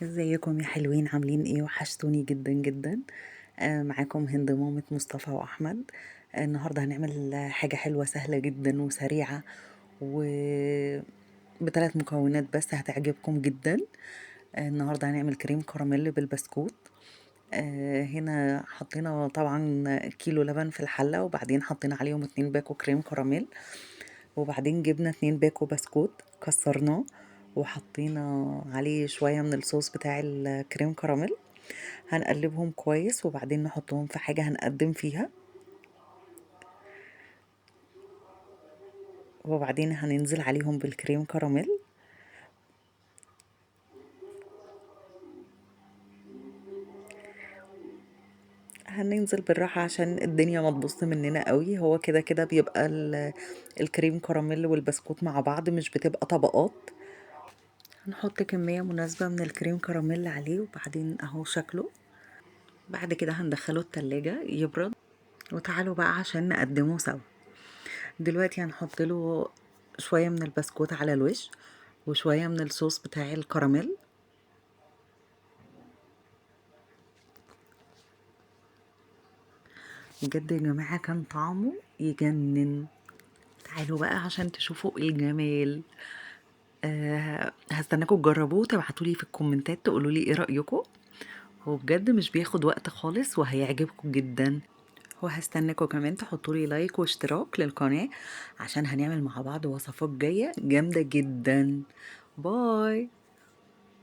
ازيكم يا حلوين؟ عاملين ايه؟ وحشتوني جدا جدا. معاكم هند مامة مصطفى واحمد. النهارده هنعمل حاجة حلوة سهلة جدا وسريعة و بثلاث مكونات بس هتعجبكم جدا. النهارده هنعمل كريم كراميل بالبسكوت. هنا حطينا طبعا كيلو لبن في الحلة، وبعدين حطينا عليهم 2 باكو كريم كراميل، وبعدين جبنا 2 باكو بسكوت كسرناه، وحطينا عليه شوية من الصوص بتاع الكريم كراميل. هنقلبهم كويس وبعدين نحطهم في حاجة هنقدم فيها، وبعدين هننزل عليهم بالكريم كراميل. هننزل بالراحة عشان الدنيا ما تبص مننا قوي. هو كده كده بيبقى الكريم كراميل والبسكوت مع بعض، مش بتبقى طبقات. هنحط كمية مناسبة من الكريم كراميل عليه، وبعدين اهو شكله. بعد كده هندخله التلاجة يبرد، وتعالوا بقى عشان نقدمه سوا. دلوقتي هنحط له شوية من البسكوت على الوش، وشوية من الصوص بتاع الكراميل. بجد يا جماعة كان طعمه يجنن. تعالوا بقى عشان تشوفوا الجمال. هستناكم تجربوه وتبعتولي في الكومنتات تقولولي ايه رأيكم. هو بجد مش بياخد وقت خالص وهيعجبكم جدا. وهستناكم كمان تحطولي لايك واشتراك للقناة، عشان هنعمل مع بعض وصفات جاية جامدة جدا. باي.